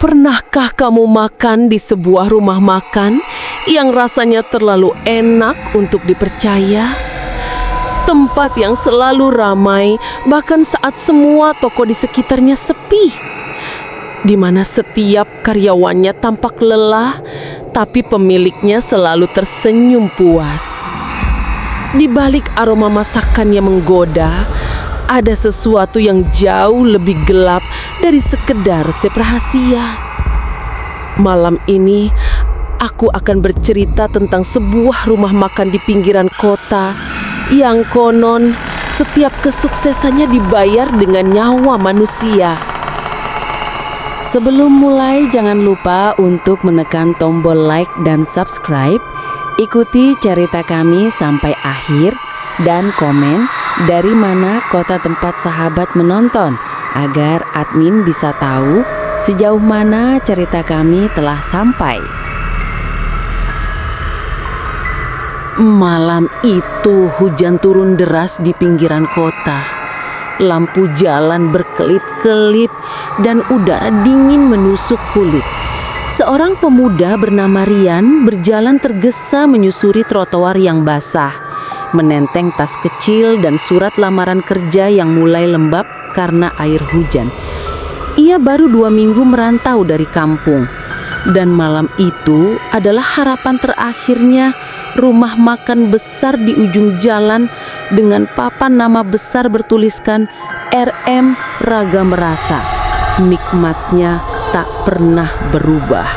Pernahkah kamu makan di sebuah rumah makan yang rasanya terlalu enak untuk dipercaya? Tempat yang selalu ramai, bahkan saat semua toko di sekitarnya sepi. Di mana setiap karyawannya tampak lelah, tapi pemiliknya selalu tersenyum puas. Di balik aroma masakan yang menggoda, ada sesuatu yang jauh lebih gelap dari sekedar resep rahasia. Malam ini, aku akan bercerita tentang sebuah rumah makan di pinggiran kota yang konon setiap kesuksesannya dibayar dengan nyawa manusia. Sebelum mulai, jangan lupa untuk menekan tombol like dan subscribe. Ikuti cerita kami sampai akhir dan komen dari mana kota tempat sahabat menonton agar admin bisa tahu sejauh mana cerita kami telah sampai. Malam itu hujan turun deras di pinggiran kota. Lampu jalan berkelip-kelip dan udara dingin menusuk kulit. Seorang pemuda bernama Rian berjalan tergesa menyusuri trotoar yang basah, menenteng tas kecil dan surat lamaran kerja yang mulai lembab karena air hujan. Ia baru 2 minggu merantau dari kampung, dan malam itu adalah harapan terakhirnya. Rumah makan besar di ujung jalan dengan papan nama besar bertuliskan RM Ragam Rasa. Nikmatnya tak pernah berubah.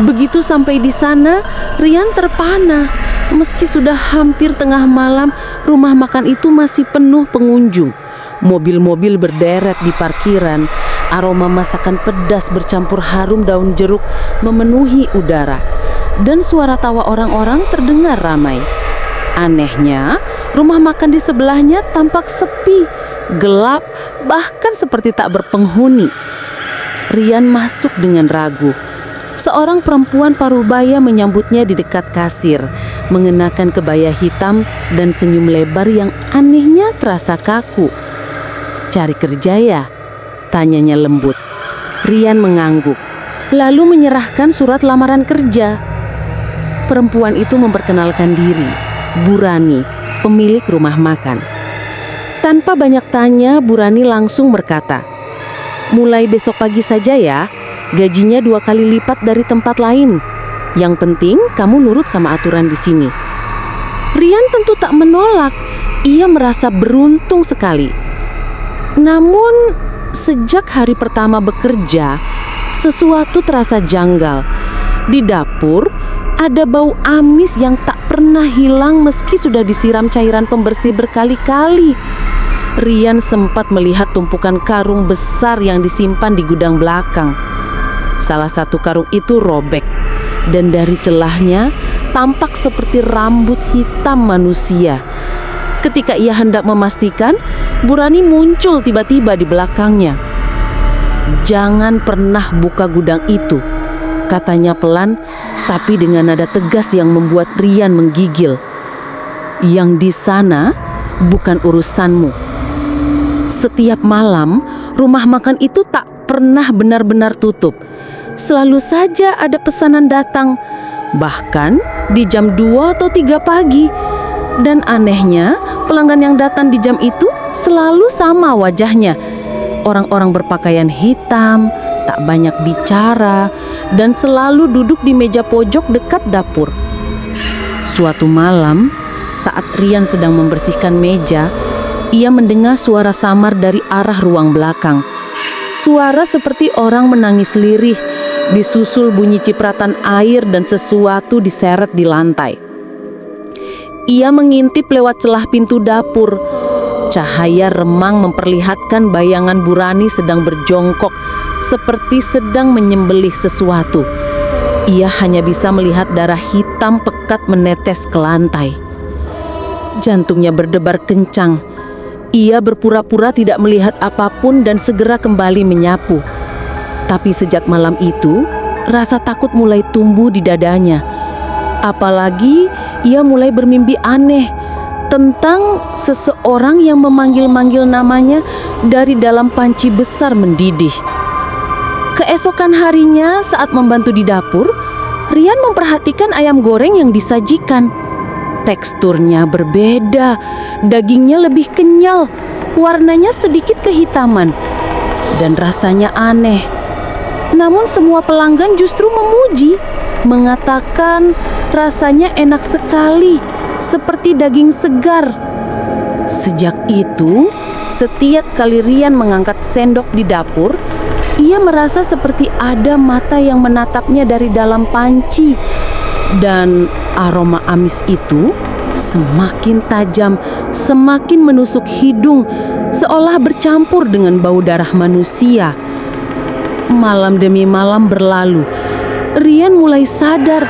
Begitu sampai di sana, Rian terpana. Meski sudah hampir tengah malam, rumah makan itu masih penuh pengunjung. Mobil-mobil berderet di parkiran. Aroma masakan pedas bercampur harum daun jeruk memenuhi udara. Dan suara tawa orang-orang terdengar ramai. Anehnya, rumah makan di sebelahnya tampak sepi, gelap, bahkan seperti tak berpenghuni. Rian masuk dengan ragu. Seorang perempuan parubaya menyambutnya di dekat kasir, mengenakan kebaya hitam dan senyum lebar yang anehnya terasa kaku. "Cari kerja ya?" tanyanya lembut. Rian mengangguk, lalu menyerahkan surat lamaran kerja. Perempuan itu memperkenalkan diri, Burani, pemilik rumah makan. Tanpa banyak tanya, Burani langsung berkata, "Mulai besok pagi saja ya, gajinya 2 kali lipat dari tempat lain. Yang penting kamu nurut sama aturan di sini." Rian tentu tak menolak, ia merasa beruntung sekali. Namun, sejak hari pertama bekerja, sesuatu terasa janggal. Di dapur, ada bau amis yang tak pernah hilang meski sudah disiram cairan pembersih berkali-kali. Rian sempat melihat tumpukan karung besar yang disimpan di gudang belakang. Salah satu karung itu robek, dan dari celahnya tampak seperti rambut hitam manusia. Ketika ia hendak memastikan, Burani muncul tiba-tiba di belakangnya. "Jangan pernah buka gudang itu," katanya pelan, tapi dengan nada tegas yang membuat Rian menggigil. "Yang di sana bukan urusanmu." Setiap malam, rumah makan itu tak pernah benar-benar tutup. Selalu saja ada pesanan datang, bahkan di jam 2 atau 3 pagi. Dan anehnya, pelanggan yang datang di jam itu selalu sama wajahnya. Orang-orang berpakaian hitam, tak banyak bicara, dan selalu duduk di meja pojok dekat dapur. Suatu malam, saat Rian sedang membersihkan meja, ia mendengar suara samar dari arah ruang belakang. Suara seperti orang menangis lirih, disusul bunyi cipratan air dan sesuatu diseret di lantai. Ia mengintip lewat celah pintu dapur. Cahaya remang memperlihatkan bayangan Burani sedang berjongkok, seperti sedang menyembelih sesuatu. Ia hanya bisa melihat darah hitam pekat menetes ke lantai. Jantungnya berdebar kencang. Ia berpura-pura tidak melihat apapun dan segera kembali menyapu. Tapi sejak malam itu, rasa takut mulai tumbuh di dadanya. Apalagi ia mulai bermimpi aneh tentang seseorang yang memanggil-manggil namanya dari dalam panci besar mendidih. Keesokan harinya saat membantu di dapur, Rian memperhatikan ayam goreng yang disajikan. Teksturnya berbeda, dagingnya lebih kenyal, warnanya sedikit kehitaman, dan rasanya aneh. Namun semua pelanggan justru memuji, mengatakan rasanya enak sekali, seperti daging segar. Sejak itu, setiap kali Rian mengangkat sendok di dapur, ia merasa seperti ada mata yang menatapnya dari dalam panci. Dan aroma amis itu semakin tajam, semakin menusuk hidung, seolah bercampur dengan bau darah manusia. Malam demi malam berlalu, Rian mulai sadar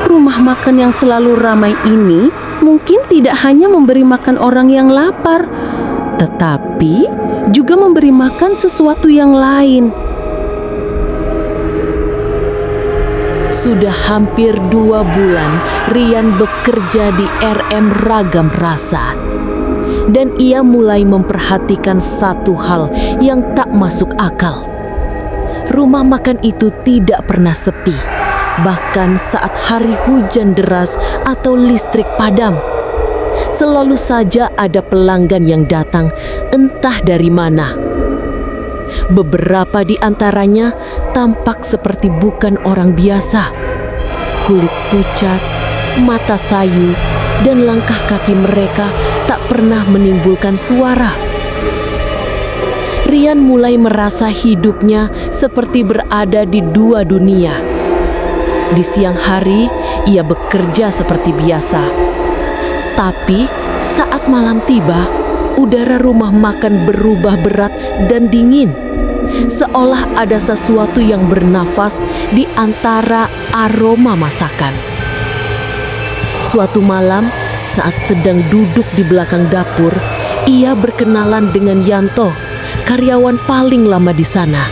rumah makan yang selalu ramai ini mungkin tidak hanya memberi makan orang yang lapar, tetapi juga memberi makan sesuatu yang lain. Sudah hampir 2 bulan Rian bekerja di RM Ragam Rasa. Dan ia mulai memperhatikan satu hal yang tak masuk akal. Rumah makan itu tidak pernah sepi, bahkan saat hari hujan deras atau listrik padam. Selalu saja ada pelanggan yang datang, entah dari mana. Beberapa di antaranya tampak seperti bukan orang biasa. Kulit pucat, mata sayu, dan langkah kaki mereka tak pernah menimbulkan suara. Rian mulai merasa hidupnya seperti berada di 2 dunia. Di siang hari, ia bekerja seperti biasa. Tapi saat malam tiba, udara rumah makan berubah berat dan dingin. Seolah ada sesuatu yang bernafas di antara aroma masakan. Suatu malam, saat sedang duduk di belakang dapur, ia berkenalan dengan Yanto, karyawan paling lama di sana.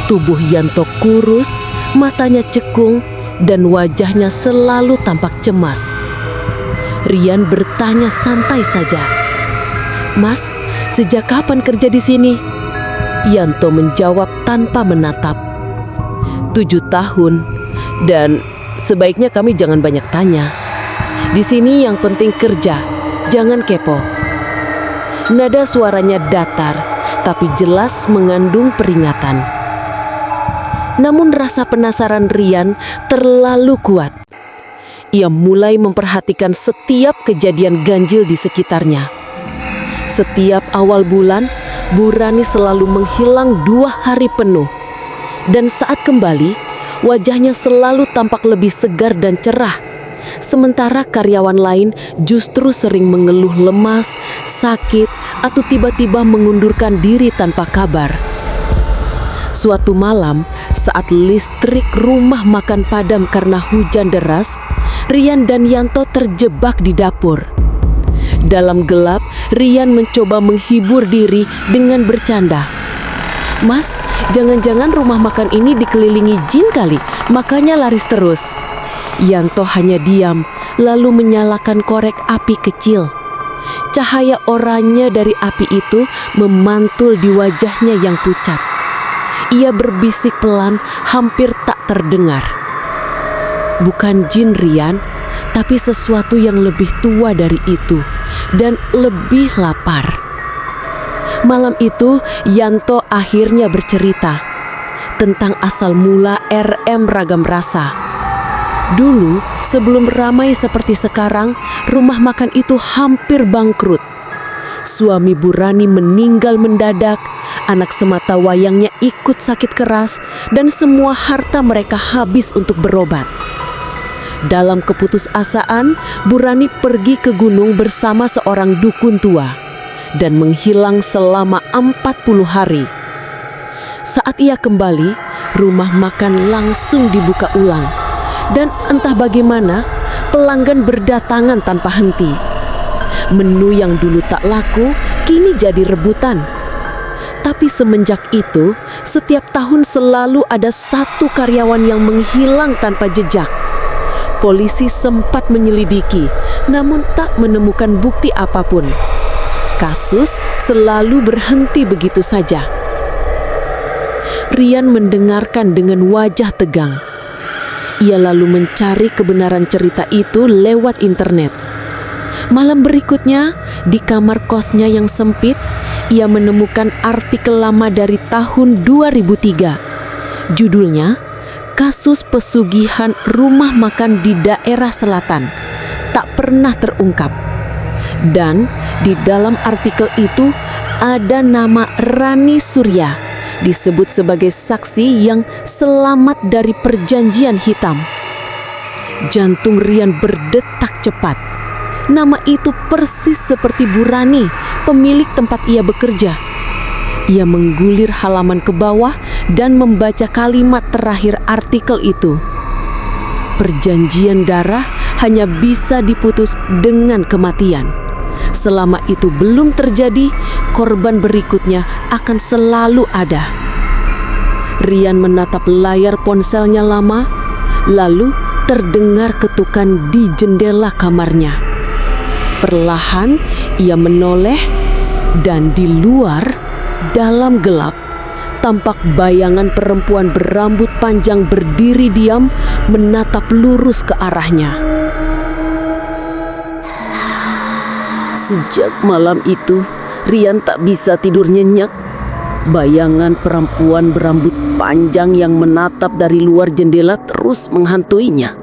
Tubuh Yanto kurus, matanya cekung, dan wajahnya selalu tampak cemas. Rian bertanya santai saja, "Mas, sejak kapan kerja di sini?" Yanto menjawab tanpa menatap, 7 tahun, dan sebaiknya kami jangan banyak tanya. Di sini yang penting kerja, jangan kepo. Nada suaranya datar, tapi jelas mengandung peringatan. Namun rasa penasaran Rian terlalu kuat. Ia mulai memperhatikan setiap kejadian ganjil di sekitarnya. Setiap awal bulan, Bu Rani selalu menghilang 2 hari penuh. Dan saat kembali, wajahnya selalu tampak lebih segar dan cerah. Sementara karyawan lain justru sering mengeluh lemas, sakit, atau tiba-tiba mengundurkan diri tanpa kabar. Suatu malam, saat listrik rumah makan padam karena hujan deras, Rian dan Yanto terjebak di dapur. Dalam gelap, Rian mencoba menghibur diri dengan bercanda. "Mas, jangan-jangan rumah makan ini dikelilingi jin kali, makanya laris terus." Yanto hanya diam, lalu menyalakan korek api kecil. Cahaya oranye dari api itu memantul di wajahnya yang pucat. Ia berbisik pelan, hampir tak terdengar. "Bukan jin, Rian, tapi sesuatu yang lebih tua dari itu dan lebih lapar." Malam itu, Yanto akhirnya bercerita tentang asal mula RM Ragam Rasa. Dulu, sebelum ramai seperti sekarang, rumah makan itu hampir bangkrut. Suami Bu Rani meninggal mendadak, anak semata wayangnya ikut sakit keras, dan semua harta mereka habis untuk berobat. Dalam keputusasaan, Bu Rani pergi ke gunung bersama seorang dukun tua dan menghilang selama 40 hari. Saat ia kembali, rumah makan langsung dibuka ulang. Dan entah bagaimana, pelanggan berdatangan tanpa henti. Menu yang dulu tak laku, kini jadi rebutan. Tapi semenjak itu, setiap tahun selalu ada satu karyawan yang menghilang tanpa jejak. Polisi sempat menyelidiki, namun tak menemukan bukti apapun. Kasus selalu berhenti begitu saja. Rian mendengarkan dengan wajah tegang. Ia lalu mencari kebenaran cerita itu lewat internet. Malam berikutnya, di kamar kosnya yang sempit, ia menemukan artikel lama dari tahun 2003. Judulnya, Kasus Pesugihan Rumah Makan di Daerah Selatan Tak Pernah Terungkap. Dan di dalam artikel itu ada nama Rani Surya, disebut sebagai saksi yang selamat dari perjanjian hitam. Jantung Rian berdetak cepat. Nama itu persis seperti Bu Rani, pemilik tempat ia bekerja. Ia menggulir halaman ke bawah dan membaca kalimat terakhir artikel itu. Perjanjian darah hanya bisa diputus dengan kematian. Selama itu belum terjadi, korban berikutnya akan selalu ada. Rian menatap layar ponselnya lama, lalu terdengar ketukan di jendela kamarnya. Perlahan ia menoleh dan di luar, dalam gelap, tampak bayangan perempuan berambut panjang berdiri diam menatap lurus ke arahnya. Sejak malam itu, Rian tak bisa tidur nyenyak. Bayangan perempuan berambut panjang yang menatap dari luar jendela terus menghantuinya.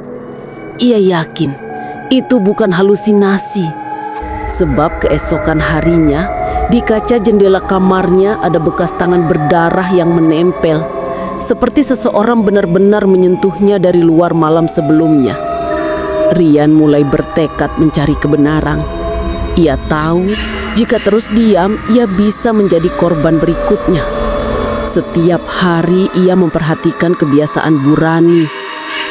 Ia yakin itu bukan halusinasi. Sebab keesokan harinya, di kaca jendela kamarnya ada bekas tangan berdarah yang menempel, seperti seseorang benar-benar menyentuhnya dari luar malam sebelumnya. Rian mulai bertekad mencari kebenaran. Ia tahu jika terus diam, ia bisa menjadi korban berikutnya. Setiap hari ia memperhatikan kebiasaan Bu Rani,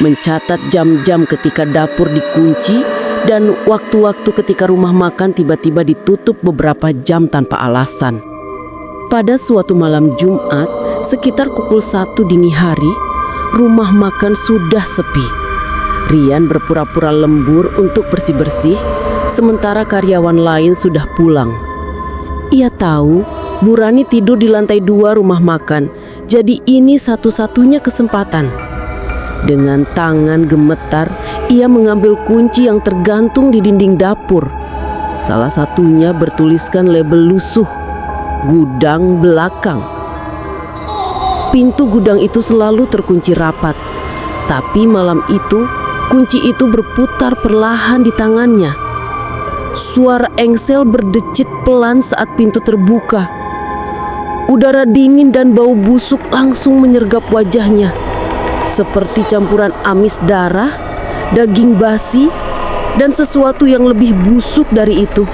mencatat jam-jam ketika dapur dikunci dan waktu-waktu ketika rumah makan tiba-tiba ditutup beberapa jam tanpa alasan. Pada suatu malam Jumat, sekitar pukul 1 dini hari, rumah makan sudah sepi. Rian berpura-pura lembur untuk bersih-bersih, sementara karyawan lain sudah pulang. Ia tahu Bu Rani tidur di lantai 2 rumah makan, jadi ini satu-satunya kesempatan. Dengan tangan gemetar, ia mengambil kunci yang tergantung di dinding dapur. Salah satunya bertuliskan label lusuh, gudang belakang. Pintu gudang itu selalu terkunci rapat, tapi malam itu kunci itu berputar perlahan di tangannya. Suara engsel berdecit pelan saat pintu terbuka. Udara dingin dan bau busuk langsung menyergap wajahnya, seperti campuran amis darah, daging basi, dan sesuatu yang lebih busuk dari itu.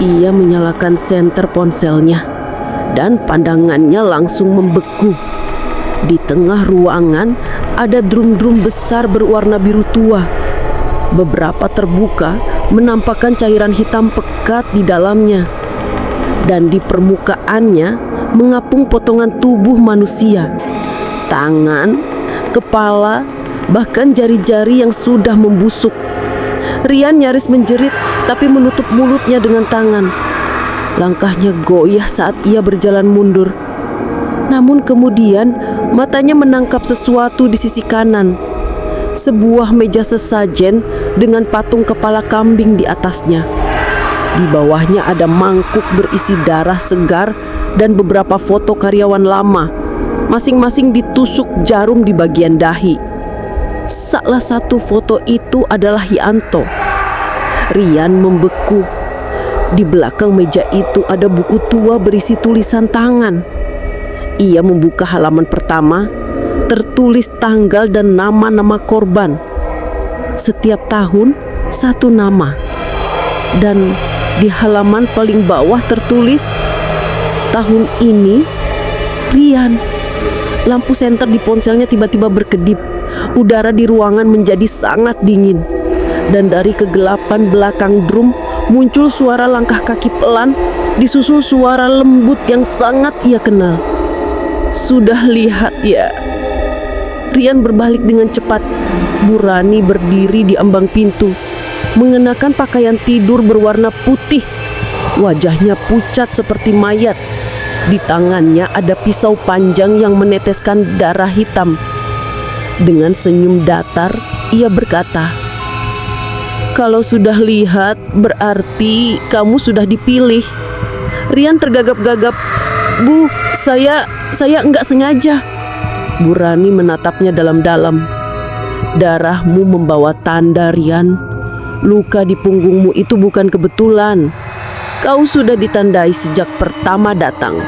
Ia menyalakan senter ponselnya, dan pandangannya langsung membeku. Di tengah ruangan ada drum-drum besar berwarna biru tua. Beberapa terbuka, menampakkan cairan hitam pekat di dalamnya. Dan di permukaannya mengapung potongan tubuh manusia. Tangan, kepala, bahkan jari-jari yang sudah membusuk. Rian nyaris menjerit tapi menutup mulutnya dengan tangan. Langkahnya goyah saat ia berjalan mundur. Namun kemudian matanya menangkap sesuatu di sisi kanan. Sebuah meja sesajen dengan patung kepala kambing di atasnya. Di bawahnya ada mangkuk berisi darah segar dan beberapa foto karyawan lama, masing-masing ditusuk jarum di bagian dahi. Salah satu foto itu adalah Yanto. Rian membeku. Di belakang meja itu ada buku tua berisi tulisan tangan. Ia membuka halaman pertama, tertulis tanggal dan nama-nama korban. Setiap tahun satu nama. Dan di halaman paling bawah tertulis, tahun ini Rian. Lampu senter di ponselnya tiba-tiba berkedip. Udara di ruangan menjadi sangat dingin. Dan dari kegelapan belakang drum muncul suara langkah kaki pelan, disusul suara lembut yang sangat ia kenal. Sudah lihat ya? Rian berbalik dengan cepat. Bu Rani berdiri di ambang pintu, mengenakan pakaian tidur berwarna putih. Wajahnya pucat seperti mayat. Di tangannya ada pisau panjang yang meneteskan darah hitam. Dengan senyum datar, ia berkata, "Kalau sudah lihat, berarti kamu sudah dipilih." Rian tergagap-gagap. "Bu, saya enggak sengaja." Bu Rani menatapnya dalam-dalam. "Darahmu membawa tanda, Rian. Luka di punggungmu itu bukan kebetulan. Kau sudah ditandai sejak pertama datang.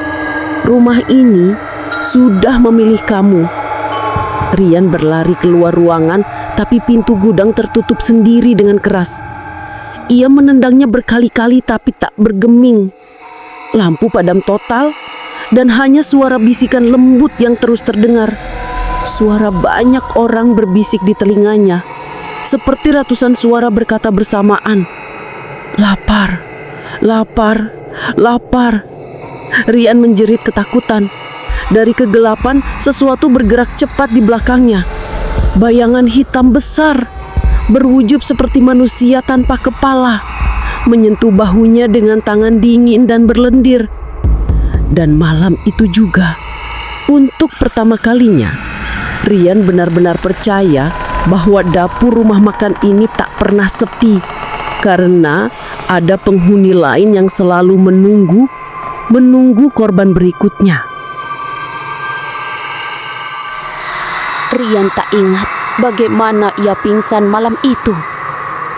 Rumah ini sudah memilih kamu." Rian berlari keluar ruangan, tapi pintu gudang tertutup sendiri dengan keras. Ia menendangnya berkali-kali tapi tak bergeming. Lampu padam total dan hanya suara bisikan lembut yang terus terdengar. Suara banyak orang berbisik di telinganya, seperti ratusan suara berkata bersamaan, "Lapar, lapar, lapar." Rian menjerit ketakutan. Dari kegelapan, sesuatu bergerak cepat di belakangnya. Bayangan hitam besar, berwujud seperti manusia tanpa kepala, menyentuh bahunya dengan tangan dingin dan berlendir. Dan malam itu juga, untuk pertama kalinya, Rian benar-benar percaya bahwa dapur rumah makan ini tak pernah sepi, karena ada penghuni lain yang selalu menunggu korban berikutnya. Rian tak ingat bagaimana ia pingsan malam itu.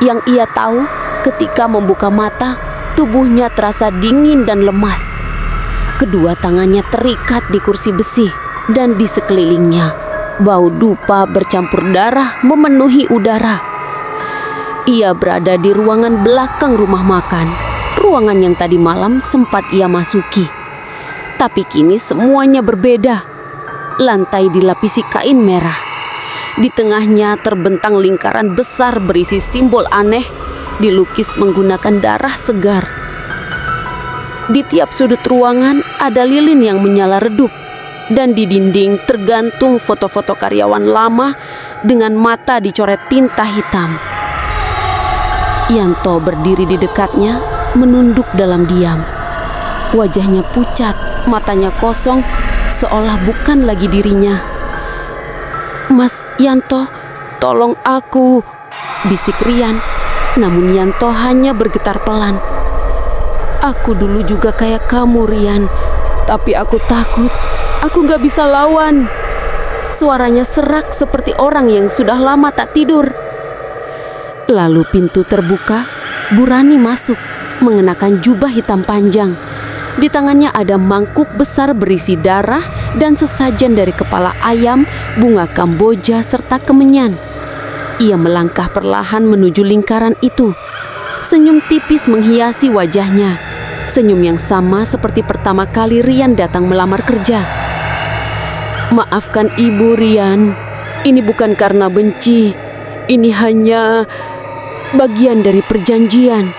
Yang ia tahu, ketika membuka mata, tubuhnya terasa dingin dan lemas. Kedua tangannya terikat di kursi besi, dan di sekelilingnya bau dupa bercampur darah memenuhi udara. Ia berada di ruangan belakang rumah makan, ruangan yang tadi malam sempat ia masuki. Tapi kini semuanya berbeda. Lantai dilapisi kain merah. Di tengahnya terbentang lingkaran besar berisi simbol aneh, dilukis menggunakan darah segar. Di tiap sudut ruangan ada lilin yang menyala redup, dan di dinding tergantung foto-foto karyawan lama dengan mata dicoret tinta hitam. Yanto berdiri di dekatnya, menunduk dalam diam. Wajahnya pucat, matanya kosong, seolah bukan lagi dirinya. "Mas Yanto, tolong aku," bisik Rian. Namun Yanto hanya bergetar pelan. "Aku dulu juga kayak kamu, Rian. Tapi aku takut, aku gak bisa lawan." Suaranya serak seperti orang yang sudah lama tak tidur. Lalu pintu terbuka, Bu Rani masuk, mengenakan jubah hitam panjang. Di tangannya ada mangkuk besar berisi darah dan sesajen dari kepala ayam, bunga kamboja, serta kemenyan. Ia melangkah perlahan menuju lingkaran itu. Senyum tipis menghiasi wajahnya. Senyum yang sama seperti pertama kali Rian datang melamar kerja. "Maafkan Ibu, Rian. Ini bukan karena benci. Ini hanya bagian dari perjanjian."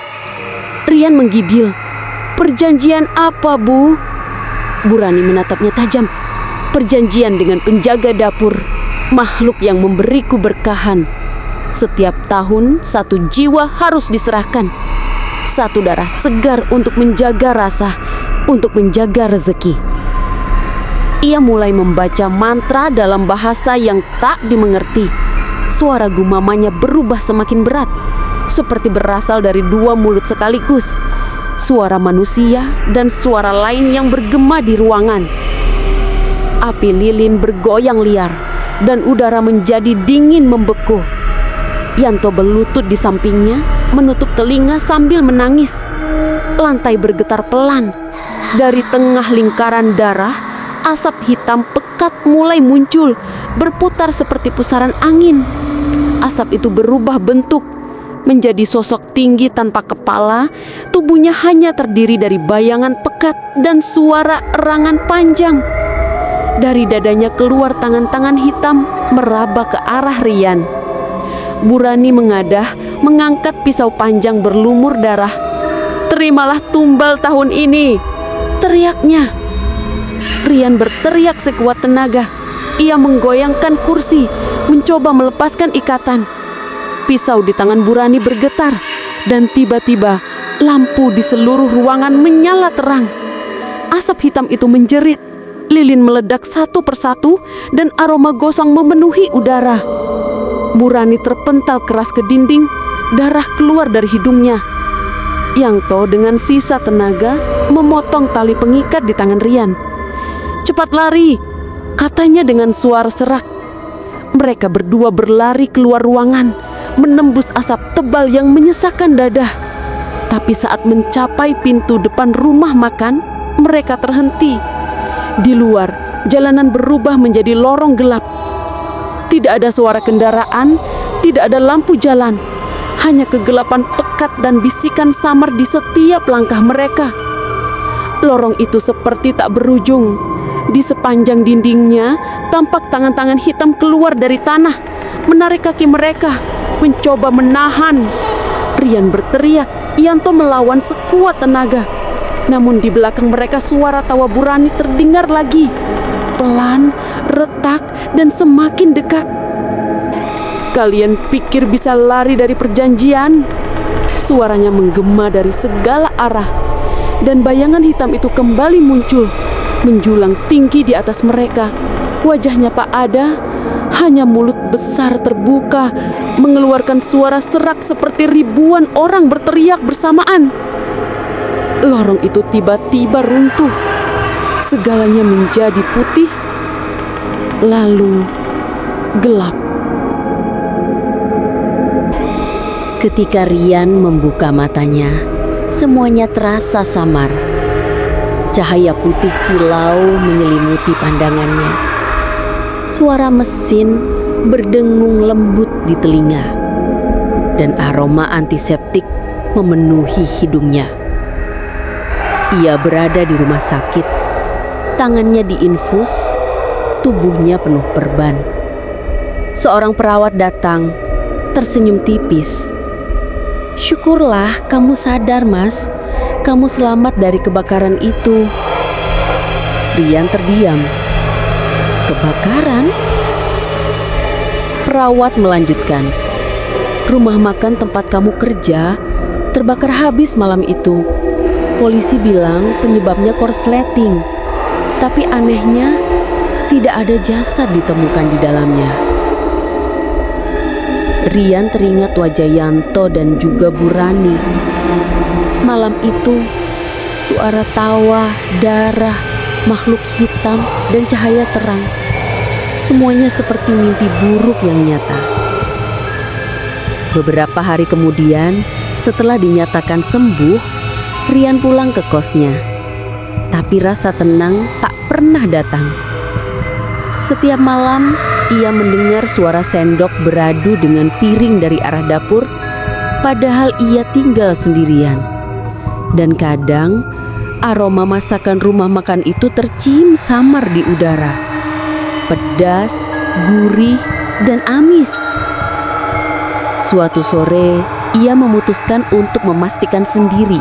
Rian menggigil. "Perjanjian apa, Bu?" Bu Rani menatapnya tajam. "Perjanjian dengan penjaga dapur, makhluk yang memberiku berkahan. Setiap tahun 1 jiwa harus diserahkan. 1 darah segar untuk menjaga rasa, untuk menjaga rezeki." Ia mulai membaca mantra dalam bahasa yang tak dimengerti. Suara gumamannya berubah semakin berat, seperti berasal dari 2 mulut sekaligus. Suara manusia dan suara lain yang bergema di ruangan. Api lilin bergoyang liar dan udara menjadi dingin membeku. Yanto berlutut di sampingnya, menutup telinga sambil menangis. Lantai bergetar pelan. Dari tengah lingkaran darah, asap hitam pekat mulai muncul, berputar seperti pusaran angin. Asap itu berubah bentuk menjadi sosok tinggi tanpa kepala. Tubuhnya hanya terdiri dari bayangan pekat dan suara erangan panjang. Dari dadanya keluar tangan-tangan hitam meraba ke arah Rian. Bu Rani mengadah, mengangkat pisau panjang berlumur darah. "Terimalah tumbal tahun ini," teriaknya. Rian berteriak sekuat tenaga. Ia menggoyangkan kursi, mencoba melepaskan ikatan. Pisau di tangan Bu Rani bergetar, dan tiba-tiba lampu di seluruh ruangan menyala terang. asap hitam itu menjerit, lilin meledak satu persatu dan aroma gosong memenuhi udara. Burani terpental keras ke dinding, darah keluar dari hidungnya. Yangto dengan sisa tenaga memotong tali pengikat di tangan Rian. "Cepat lari," katanya dengan suara serak. Mereka berdua berlari keluar ruangan, menembus asap tebal yang menyesakkan dada. Tapi saat mencapai pintu depan rumah makan, mereka terhenti. Di luar, jalanan berubah menjadi lorong gelap. Tidak ada suara kendaraan, tidak ada lampu jalan. Hanya kegelapan pekat dan bisikan samar di setiap langkah mereka. Lorong itu seperti tak berujung. Di sepanjang dindingnya, tampak tangan-tangan hitam keluar dari tanah, menarik kaki mereka, mencoba menahan. Rian berteriak, Yanto melawan sekuat tenaga. Namun di belakang mereka suara tawa Burani terdengar lagi. Pelan, retak, dan semakin dekat. "Kalian pikir bisa lari dari perjanjian?" Suaranya menggema dari segala arah. Dan bayangan hitam itu kembali muncul, menjulang tinggi di atas mereka. Wajahnya Pak Ada, hanya mulut besar terbuka, mengeluarkan suara serak seperti ribuan orang berteriak bersamaan. Lorong itu tiba-tiba runtuh. Segalanya menjadi putih, lalu gelap. Ketika Rian membuka matanya, semuanya terasa samar. Cahaya putih silau menyelimuti pandangannya. Suara mesin berdengung lembut di telinga, dan aroma antiseptik memenuhi hidungnya. Ia berada di rumah sakit, tangannya diinfus, tubuhnya penuh perban. Seorang perawat datang, tersenyum tipis. "Syukurlah kamu sadar, Mas. Kamu selamat dari kebakaran itu." Rian terdiam. "Kebakaran?" Perawat melanjutkan, "Rumah makan tempat kamu kerja terbakar habis malam itu. Polisi bilang penyebabnya korsleting, tapi anehnya tidak ada jasad ditemukan di dalamnya." Rian teringat wajah Yanto dan juga Burani. Malam itu, suara tawa, darah, makhluk hitam, dan cahaya terang. Semuanya seperti mimpi buruk yang nyata. Beberapa hari kemudian, setelah dinyatakan sembuh, Rian pulang ke kosnya. Tapi rasa tenang tak pernah datang. Setiap malam, ia mendengar suara sendok beradu dengan piring dari arah dapur, padahal ia tinggal sendirian. Dan kadang, aroma masakan rumah makan itu tercium samar di udara. Pedas, gurih, dan amis. Suatu sore, ia memutuskan untuk memastikan sendiri.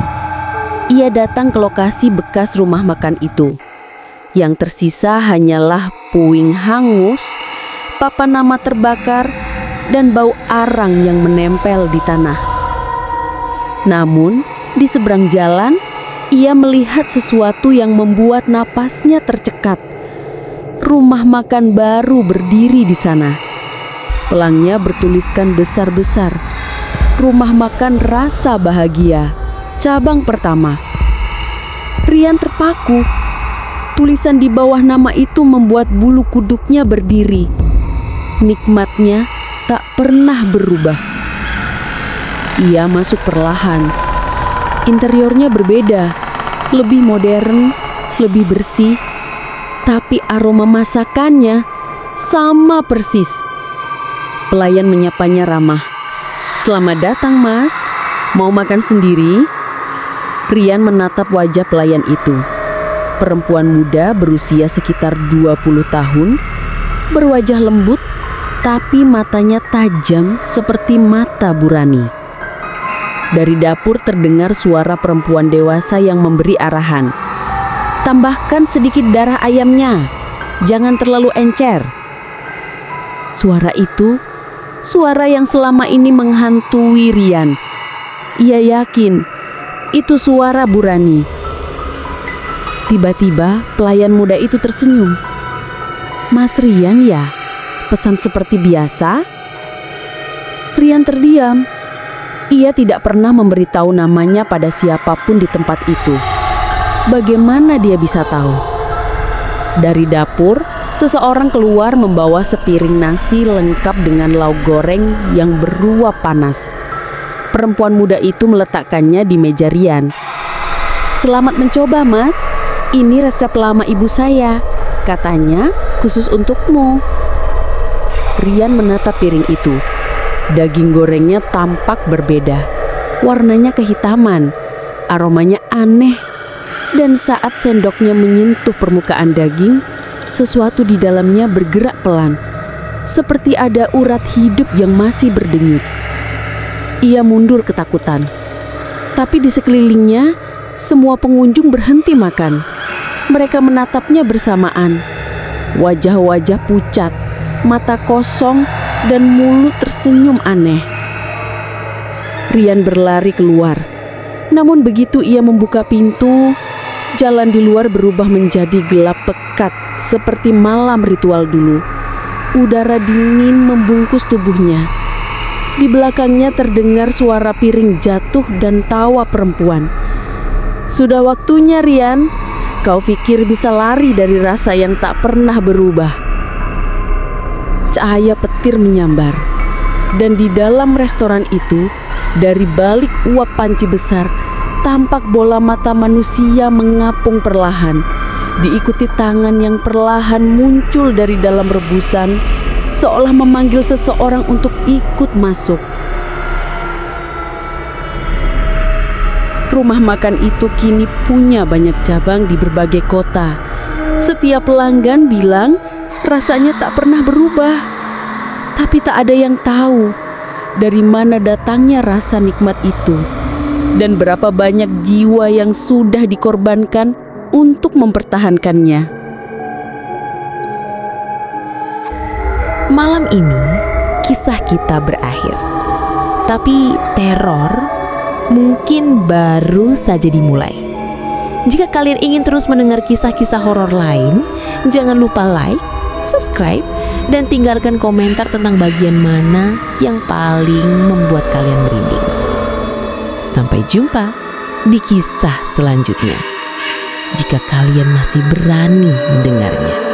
Ia datang ke lokasi bekas rumah makan itu. Yang tersisa hanyalah puing hangus, papan nama terbakar, dan bau arang yang menempel di tanah. Namun, di seberang jalan, ia melihat sesuatu yang membuat napasnya tercekat. Rumah makan baru berdiri di sana. Pelangnya bertuliskan besar-besar, "Rumah makan Rasa Bahagia, cabang pertama." Rian terpaku. Tulisan di bawah nama itu membuat bulu kuduknya berdiri. Nikmatnya tak pernah berubah. Ia masuk perlahan. Interiornya berbeda, lebih modern, lebih bersih, tapi aroma masakannya sama persis. Pelayan menyapanya ramah. "Selamat datang, Mas. Mau makan sendiri?" Rian menatap wajah pelayan itu. Perempuan muda berusia sekitar 20 tahun, berwajah lembut, tapi matanya tajam seperti mata Burani. Dari dapur terdengar suara perempuan dewasa yang memberi arahan. "Tambahkan sedikit darah ayamnya, jangan terlalu encer." Suara itu, suara yang selama ini menghantui Rian. Ia yakin itu suara Burani. Tiba-tiba pelayan muda itu tersenyum. "Mas Rian ya? Pesan seperti biasa?" Rian terdiam. Ia tidak pernah memberitahu namanya pada siapapun di tempat itu. Bagaimana dia bisa tahu? Dari dapur, seseorang keluar membawa sepiring nasi lengkap dengan lauk goreng yang beruap panas. Perempuan muda itu meletakkannya di meja Rian. "Selamat mencoba, Mas. Ini resep lama ibu saya. Katanya khusus untukmu." Rian menatap piring itu. Daging gorengnya tampak berbeda. Warnanya kehitaman, aromanya aneh. Dan saat sendoknya menyentuh permukaan daging, sesuatu di dalamnya bergerak pelan, seperti ada urat hidup yang masih berdenyut. Ia mundur ketakutan. Tapi di sekelilingnya, semua pengunjung berhenti makan. Mereka menatapnya bersamaan. Wajah-wajah pucat, mata kosong, dan mulut tersenyum aneh. Rian berlari keluar. Namun begitu ia membuka pintu, jalan di luar berubah menjadi gelap pekat seperti malam ritual dulu. Udara dingin membungkus tubuhnya. Di belakangnya terdengar suara piring jatuh dan tawa perempuan. "Sudah waktunya, Rian. Kau pikir bisa lari dari rasa yang tak pernah berubah?" Cahaya petir menyambar, dan di dalam restoran itu, dari balik uap panci besar, tampak bola mata manusia mengapung perlahan, diikuti tangan yang perlahan muncul dari dalam rebusan, seolah memanggil seseorang untuk ikut masuk. Rumah makan itu kini punya banyak cabang di berbagai kota. Setiap pelanggan bilang rasanya tak pernah berubah. Tapi tak ada yang tahu dari mana datangnya rasa nikmat itu dan berapa banyak jiwa yang sudah dikorbankan untuk mempertahankannya. Malam ini kisah kita berakhir. Tapi teror mungkin baru saja dimulai. Jika kalian ingin terus mendengar kisah-kisah horor lain, jangan lupa like, subscribe, dan tinggalkan komentar tentang bagian mana yang paling membuat kalian merinding. Sampai jumpa di kisah selanjutnya, jika kalian masih berani mendengarnya.